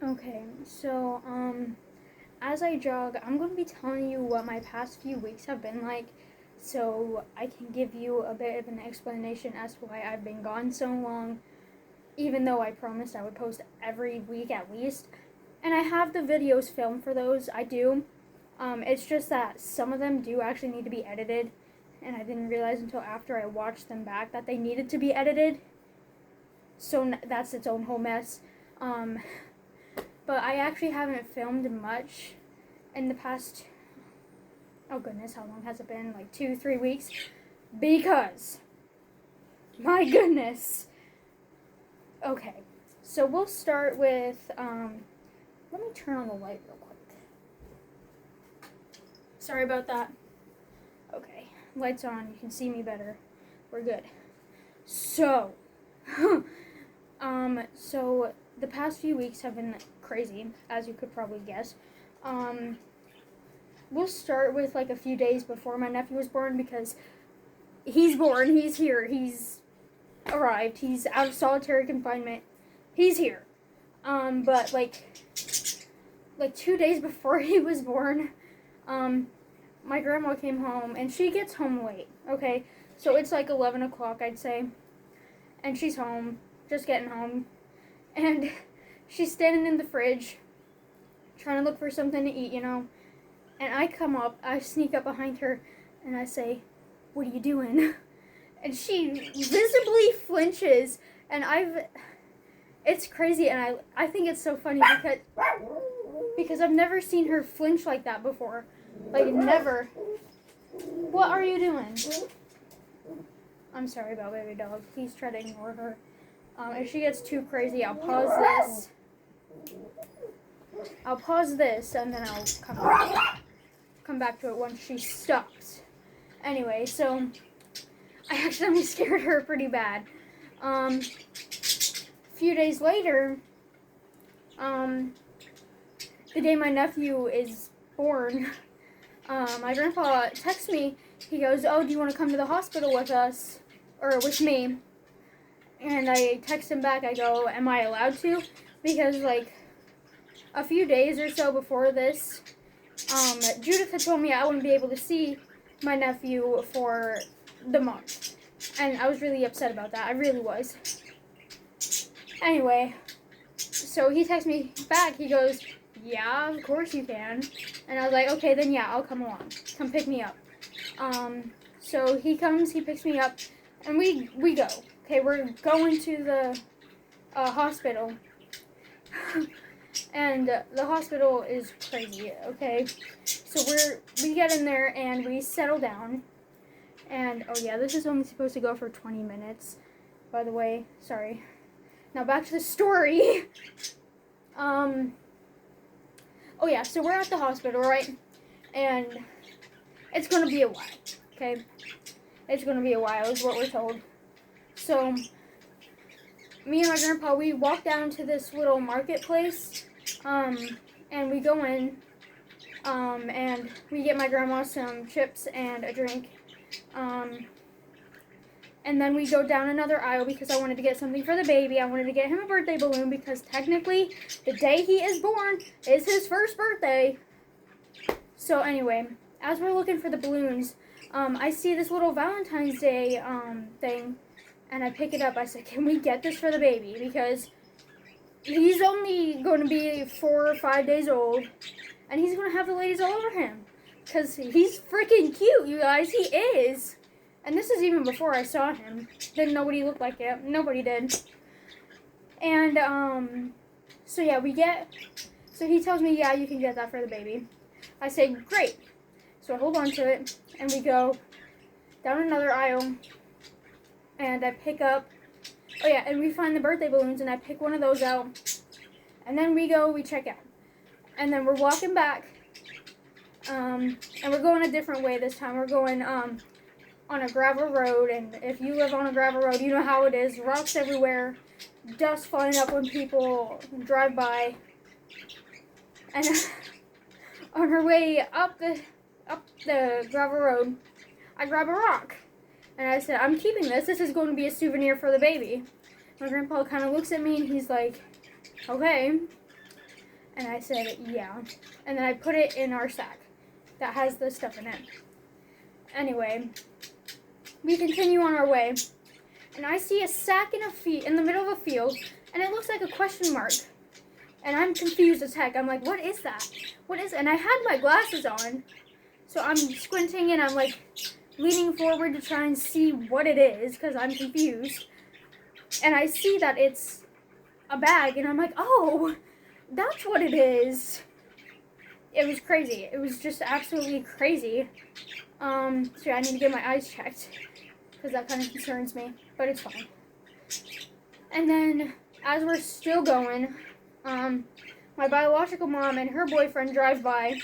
Okay, so, as I jog, I'm going to be telling you what my past few weeks have been like, so I can give you a bit of an explanation as to why I've been gone so long, even though I promised I would post every week at least. And I have the videos filmed for those, I do. It's just that some of them do actually need to be edited, and I didn't realize until after I watched them back that they needed to be edited, so that's its own whole mess. Um, but I actually haven't filmed much in the past, oh goodness, how long has it been? Like 2, 3 weeks? Because, my goodness. Okay, so we'll start with, let me turn on the light real quick. Sorry about that. Okay, lights on, you can see me better. We're good. So, so the past few weeks have been crazy, as you could probably guess. We'll start with like a few days before my nephew was born, because he's born, he's here, he's arrived, he's out of solitary confinement, he's here. But like 2 days before he was born, my grandma came home, and she gets home late, okay? So it's like 11 o'clock, I'd say, and she's home, just getting home, and she's standing in the fridge, trying to look for something to eat, and I come up, I sneak up behind her, and I say, "What are you doing?" And she visibly flinches, and it's crazy, and I think it's so funny because I've never seen her flinch like that before. Like, never. What are you doing? I'm sorry about baby dog. Please try to ignore her. If she gets too crazy, I'll pause this. And then I'll come back to it once she stops. Anyway, so I accidentally scared her pretty bad. A few days later, the day my nephew is born, my grandpa texts me. He goes, "Oh, do you want to come to the hospital with us? Or with me?" And I text him back. I go, "Am I allowed to?" Because, like, a few days or so before this, Judith had told me I wouldn't be able to see my nephew for the month. And I was really upset about that. I really was. Anyway, so he texts me back. He goes, "Yeah, of course you can." And I was like, "Okay, then yeah, I'll come along. Come pick me up." So he comes, he picks me up, and we go. Okay, we're going to the hospital. And the hospital is crazy, okay? So we get in there, and we settle down. And, oh yeah, this is only supposed to go for 20 minutes, by the way. Sorry. Now back to the story. Oh yeah, so we're at the hospital, right? And it's going to be a while, okay? It's going to be a while is what we're told. So me and my grandpa, we walk down to this little marketplace, and we go in, and we get my grandma some chips and a drink, and then we go down another aisle because I wanted to get something for the baby. I wanted to get him a birthday balloon because technically the day he is born is his first birthday. So anyway, as we're looking for the balloons, I see this little Valentine's Day thing, and I pick it up. I said, "Can we get this for the baby? Because he's only going to be 4 or 5 days old, and he's going to have the ladies all over him. Because he's freaking cute, you guys. He is." And this is even before I saw him. Didn't know what he looked like yet. Nobody did. And, so yeah, so he tells me, "Yeah, you can get that for the baby." I say, "Great." So I hold on to it, and we go down another aisle, and I pick up, oh yeah, and we find the birthday balloons, and I pick one of those out, and then we check out. And then we're walking back, and we're going a different way this time. We're going, on a gravel road, and if you live on a gravel road, you know how it is. Rocks everywhere, dust flying up when people drive by. And on her way up the gravel road, I grab a rock, and I said, "I'm keeping this. This is going to be a souvenir for the baby." My grandpa kind of looks at me, and he's like, "Okay." And I said, yeah. And then I put it in our sack that has the stuff in it. Anyway, we continue on our way. And I see a sack in the middle of a field. And it looks like a question mark. And I'm confused as heck. I'm like, what is that? What is it? And I had my glasses on. So I'm squinting and I'm like leaning forward to try and see what it is because I'm confused. And I see that it's a bag. And I'm like, oh, that's what it is. It was crazy. It was just absolutely crazy. So yeah, I need to get my eyes checked because that kind of concerns me. But it's fine. And then as we're still going, my biological mom and her boyfriend drive by.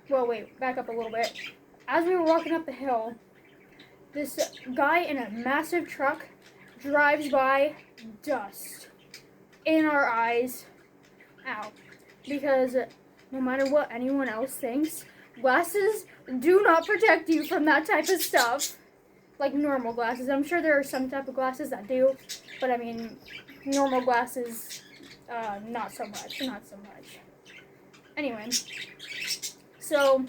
Well, wait, back up a little bit. As we were walking up the hill, this guy in a massive truck drives by, dust in our eyes. Ow. Because no matter what anyone else thinks, glasses do not protect you from that type of stuff. Like normal glasses. I'm sure there are some type of glasses that do, but I mean, normal glasses, not so much. Anyway, so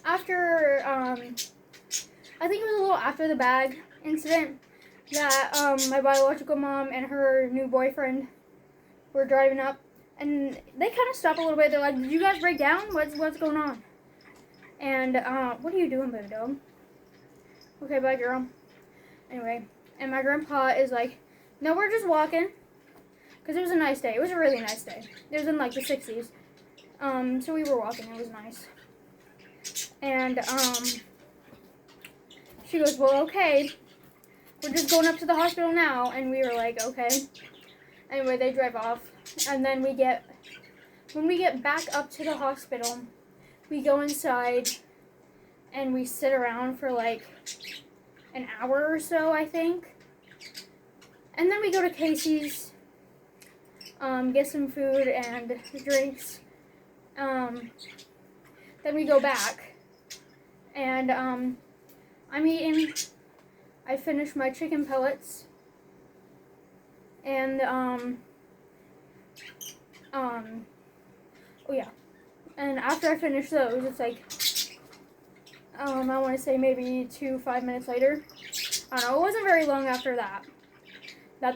after, I think it was a little after the bag incident that my biological mom and her new boyfriend were driving up, and they kind of stopped a little bit. They're like, "Did you guys break down? What's going on?" And what are you doing, baby dog? Okay, bye, girl. Anyway, and my grandpa is like, "No, we're just walking," because it was a nice day. It was a really nice day. It was in like the 60s. So we were walking. It was nice. And she goes, "Well, okay, we're just going up to the hospital now." And we were like, "Okay." Anyway, they drive off, and then when we get back up to the hospital, we go inside, and we sit around for like an hour or so, I think. And then we go to Casey's, get some food and drinks. Then we go back, and I'm eating. I finished my chicken pellets, and oh yeah, and after I finish those, it's like I want to say maybe 5 minutes later. I don't know. It wasn't very long after that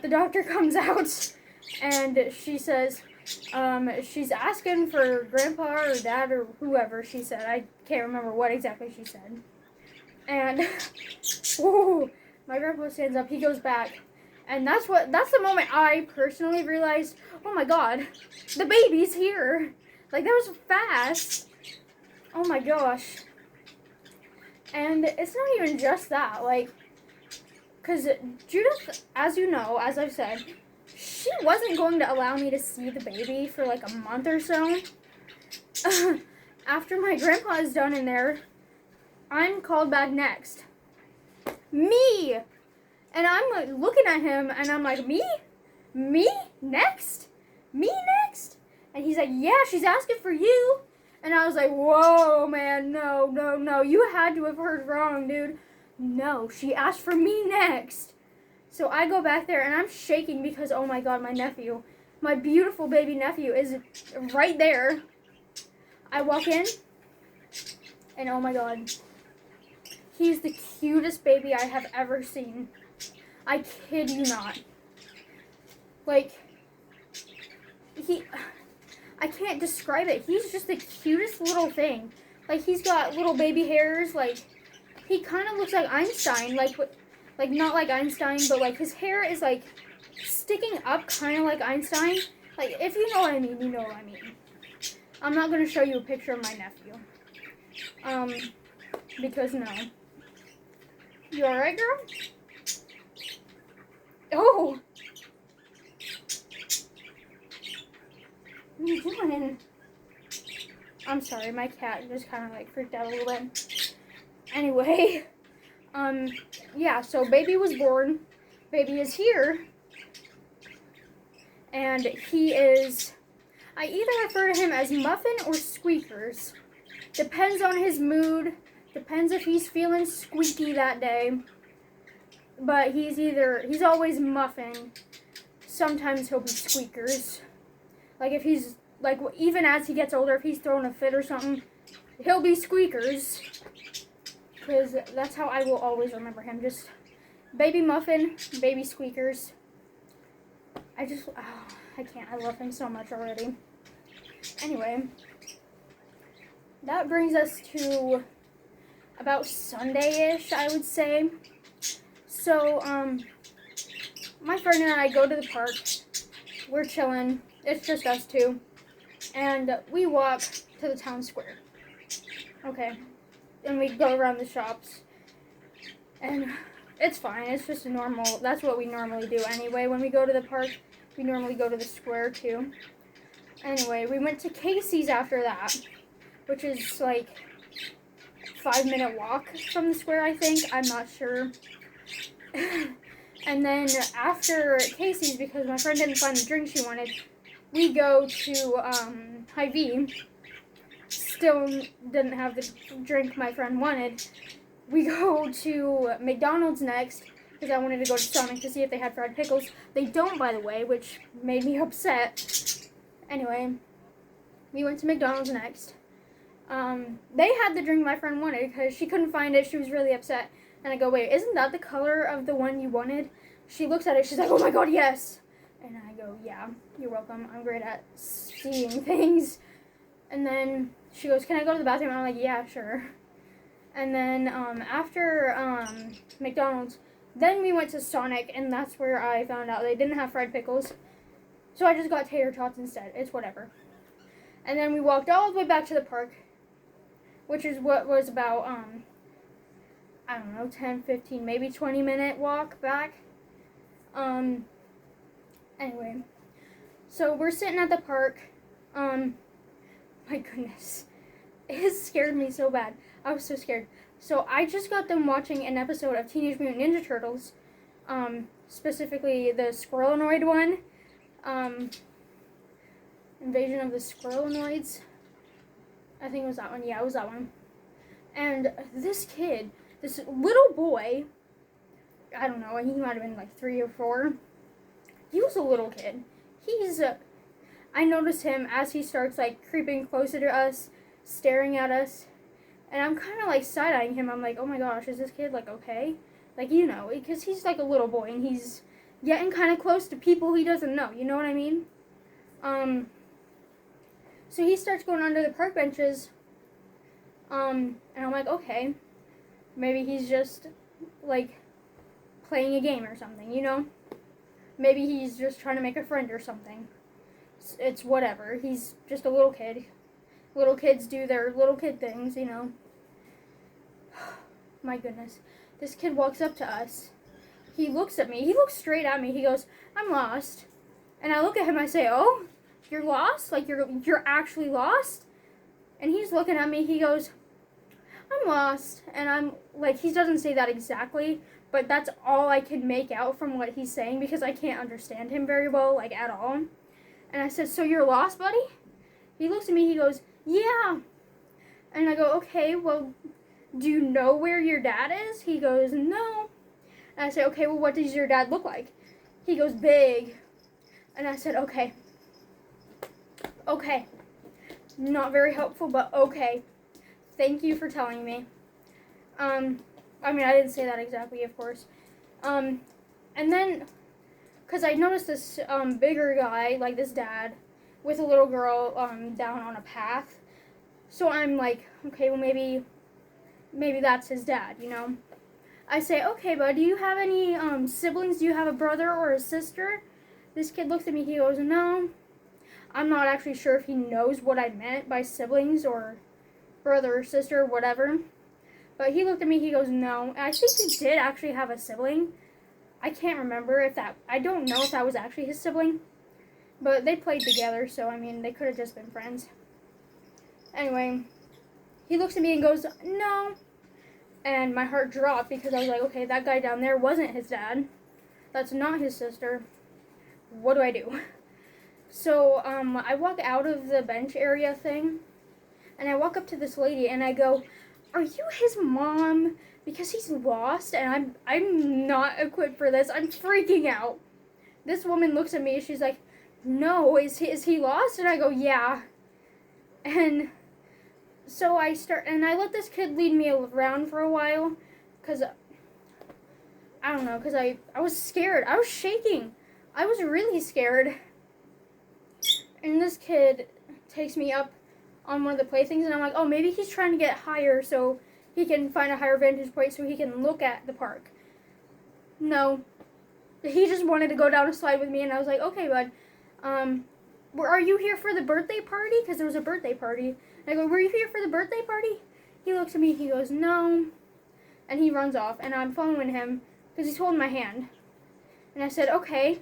the doctor comes out, and she says she's asking for grandpa or dad or whoever she said. I can't remember what exactly she said. And whoa, my grandpa stands up. He goes back, and that's the moment I personally realized, oh my god, the baby's here. Like, that was fast. Oh my gosh. And it's not even just that, like, because Judith, as you know, as I've said, she wasn't going to allow me to see the baby for like a month or so. After my grandpa is done in there, I'm called back next. Me! And I'm like looking at him, and I'm like, me? Me? Next? Me next? And he's like, yeah, she's asking for you. And I was like, whoa, man, no. You had to have heard wrong, dude. No, she asked for me next. So I go back there, and I'm shaking because, oh my god, my nephew, my beautiful baby nephew is right there. I walk in, and oh my god, he's the cutest baby I have ever seen. I kid you not. Like, I can't describe it. He's just the cutest little thing. Like, he's got little baby hairs. Like, he kind of looks like Einstein. Like not like Einstein, but like his hair is like sticking up, kind of like Einstein. Like, if you know what I mean, you know what I mean. I'm not gonna show you a picture of my nephew. Because no. You alright, girl? Oh. What are you doing? I'm sorry, my cat just kind of like freaked out a little bit. Anyway, yeah, so baby was born. Baby is here. And he is, I either refer to him as Muffin or Squeakers. Depends on his mood. Depends if he's feeling squeaky that day. But he's always Muffin. Sometimes he'll be Squeakers. Like, if he's like, even as he gets older, if he's throwing a fit or something, he'll be Squeakers. Because that's how I will always remember him. Just Baby Muffin, Baby Squeakers. I can't. I love him so much already. Anyway, that brings us to about Sunday-ish, I would say. So, my friend and I go to the park. We're chilling. It's just us two. And we walk to the town square. Okay. And we go around the shops. And it's fine. It's just that's what we normally do anyway. When we go to the park, we normally go to the square too. Anyway, we went to Casey's after that, which is like 5-minute walk from the square, I think. I'm not sure. And then after Casey's, because my friend didn't find the drink she wanted, we go to Hy-Vee. Still didn't have the drink my friend wanted. We go to McDonald's next, because I wanted to go to Sonic to see if they had fried pickles. They don't, by the way, which made me upset. Anyway, we went to McDonald's next. They had the drink my friend wanted, because she couldn't find it. She was really upset. And I go, wait, isn't that the color of the one you wanted? She looks at it. She's like, oh my god, yes. And I go, yeah, you're welcome. I'm great at seeing things. And then she goes, can I go to the bathroom? And I'm like, yeah, sure. And then after McDonald's, then we went to Sonic, and that's where I found out they didn't have fried pickles. So I just got tater tots instead. It's whatever. And then we walked all the way back to the park, which is what was about, I don't know, 10, 15, maybe 20-minute walk back. Anyway, so we're sitting at the park. My goodness. It scared me so bad. I was so scared. So I just got done watching an episode of Teenage Mutant Ninja Turtles. Specifically the Squirrelanoid one. Invasion of the Squirrelanoids. I think it was that one. Yeah, it was that one. And this kid, this little boy, I don't know, he might have been like 3 or 4. He was a little kid. I noticed him as he starts like creeping closer to us, staring at us, and I'm kind of like side-eyeing him. I'm like, oh my gosh, is this kid like okay? Like, you know, because he's like a little boy and he's getting kind of close to people he doesn't know, you know what I mean? So he starts going under the park benches, and I'm like, okay, maybe he's just like playing a game or something, you know? Maybe he's just trying to make a friend or something. It's whatever. He's just a little kid. Little kids do their little kid things, you know. My goodness. This kid walks up to us. He looks at me. He looks straight at me. He goes, I'm lost. And I look at him. I say, oh, you're lost? Like, you're actually lost? And he's looking at me. He goes, I'm lost. And I'm like, he doesn't say that exactly, but that's all I can make out from what he's saying because I can't understand him very well, like, at all. And I said, so you're lost, buddy? He looks at me, he goes, yeah. And I go, okay, well, do you know where your dad is? He goes, no. And I say, okay, well, what does your dad look like? He goes, big. And I said, okay. Okay. Not very helpful, but okay. Thank you for telling me. I mean, I didn't say that exactly, of course. And then, because I noticed this bigger guy, like this dad, with a little girl down on a path. So I'm like, okay, well, maybe that's his dad, you know? I say, okay, bud, do you have any siblings? Do you have a brother or a sister? This kid looks at me, he goes, no. I'm not actually sure if he knows what I meant by siblings or brother or sister or whatever. But he looked at me, he goes, no. And I think he did actually have a sibling. I can't remember I don't know if that was actually his sibling. But they played together, so, I mean, they could have just been friends. Anyway, he looks at me and goes, no. And my heart dropped because I was like, okay, that guy down there wasn't his dad. That's not his sister. What do I do? So, I walk out of the bench area thing, and I walk up to this lady, and I go, are you his mom? Because he's lost, and I'm not equipped for this. I'm freaking out. This woman looks at me, she's like, no, is he lost? And I go, yeah. And so I let this kid lead me around for a while, because, I don't know, because I was scared. I was shaking. I was really scared. And this kid takes me up on one of the playthings, and I'm like, oh, maybe he's trying to get higher so he can find a higher vantage point so he can look at the park. No. He just wanted to go down a slide with me, and I was like, okay, bud. Are you here for the birthday party? Because there was a birthday party. And I go, were you here for the birthday party? He looks at me, he goes, no. And he runs off, and I'm following him because he's holding my hand. And I said, okay,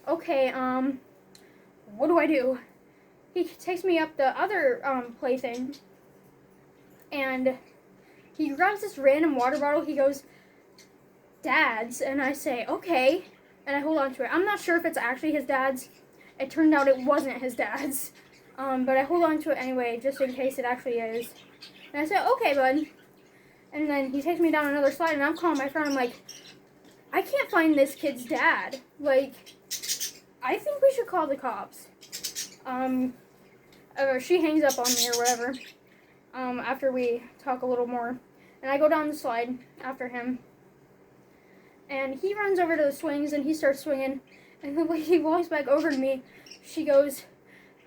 what do I do? He takes me up the other plaything, and he grabs this random water bottle. He goes, Dad's, and I say, okay, and I hold on to it. I'm not sure if it's actually his dad's. It turned out it wasn't his dad's, but I hold on to it anyway, just in case it actually is. And I said, okay, bud. And then he takes me down another slide, and I'm calling my friend. I'm like, I can't find this kid's dad. Like, I think we should call the cops. She hangs up on me or whatever, after we talk a little more. And I go down the slide after him. And he runs over to the swings, and he starts swinging. And the lady walks back over to me. She goes,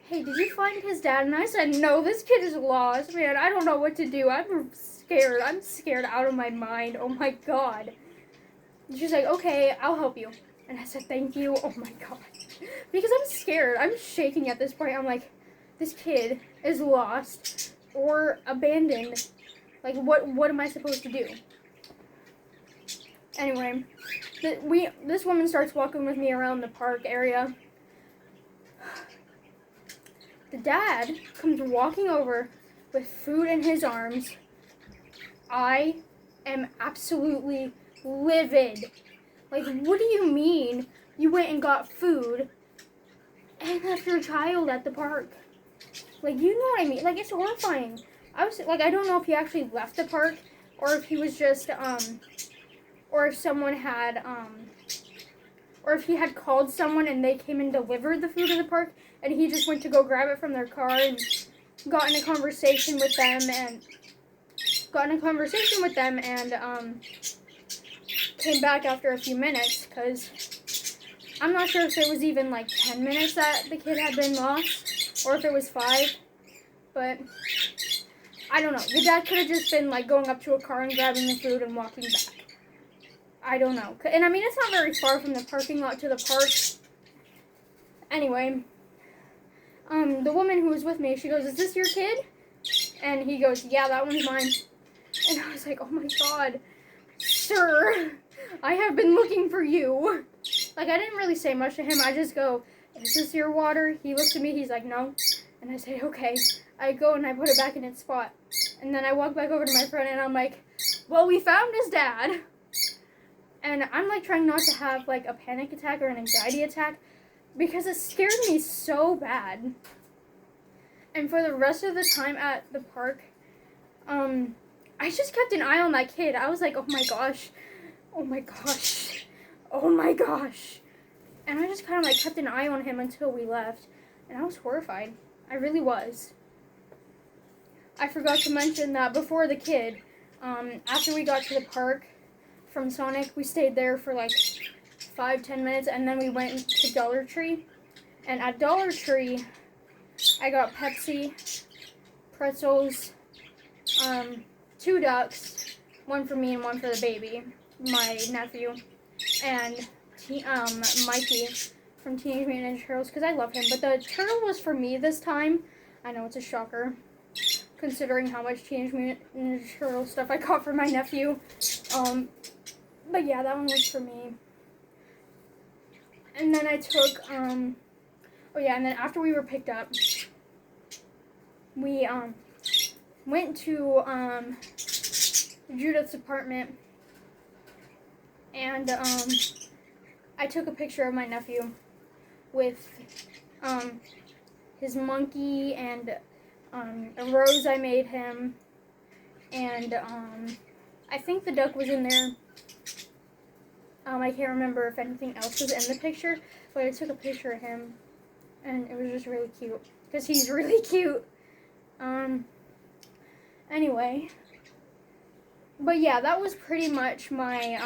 hey, did you find his dad? And I said, no, this kid is lost. Man, I don't know what to do. I'm scared. I'm scared out of my mind. Oh, my God. And she's like, okay, I'll help you. And I said, thank you. Oh, my God. Because I'm scared. I'm shaking at this point. I'm like, this kid is lost or abandoned. Like, what am I supposed to do? Anyway, this woman starts walking with me around the park area. The dad comes walking over with food in his arms. I am absolutely livid. Like, what do you mean you went and got food and left your child at the park? Like, you know what I mean? Like, it's horrifying. I don't know if he actually left the park or if he was just, or if someone had, or if he had called someone and they came and delivered the food to the park and he just went to go grab it from their car and got in a conversation with them and came back after a few minutes, because I'm not sure if it was even like 10 minutes that the kid had been lost or if it was 5, but I don't know. The dad could have just been like going up to a car and grabbing the food and walking back. I don't know. And I mean, it's not very far from the parking lot to the park. Anyway, the woman who was with me, she goes, is this your kid? And he goes, yeah, that one's mine. And I was like, oh my God, sir, I have been looking for you. Like, I didn't really say much to him. I just go, is this your water? He looks at me, he's like, no. And I say, okay. I go and I put it back in its spot. And then I walk back over to my friend and I'm like, well, we found his dad. And I'm like trying not to have like a panic attack or an anxiety attack because it scared me so bad. And for the rest of the time at the park, I just kept an eye on that kid. I was like, oh my gosh, oh my gosh, oh my gosh. And I just kind of like kept an eye on him until we left. And I was horrified. I really was. I forgot to mention that before the kid, after we got to the park from Sonic, we stayed there for like 5-10 minutes, and then we went to Dollar Tree. And at Dollar Tree, I got Pepsi, pretzels, 2 ducks, one for me and one for the baby, my nephew, and Mikey from Teenage Mutant Ninja Turtles, because I love him. But the turtle was for me this time. I know, it's a shocker, considering how much Teenage Mutant Ninja Turtle stuff I got for my nephew. But yeah, that one was for me. And then I took, and then after we were picked up, we, went to, Judith's apartment, and, I took a picture of my nephew with, his monkey and, a rose I made him, and, I think the duck was in there. I can't remember if anything else was in the picture, but I took a picture of him, and it was just really cute because he's really cute. Anyway, but yeah, that was pretty much my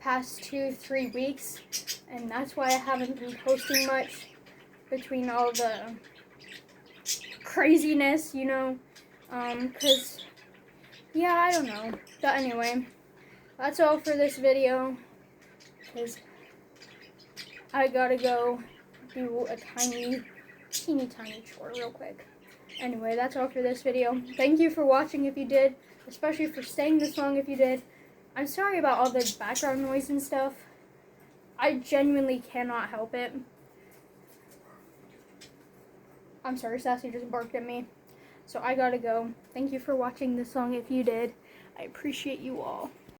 past 2-3 weeks, and that's why I haven't been posting much between all the craziness, you know, because yeah, I don't know. But anyway, that's all for this video, because I gotta go do a teeny tiny chore real quick. Anyway, that's all for this video. Thank you for watching if you did, especially for staying this long if you did. I'm sorry about all the background noise and stuff. I genuinely cannot help it. I'm sorry, Sassy just barked at me. So I gotta go. Thank you for watching this long if you did. I appreciate you all.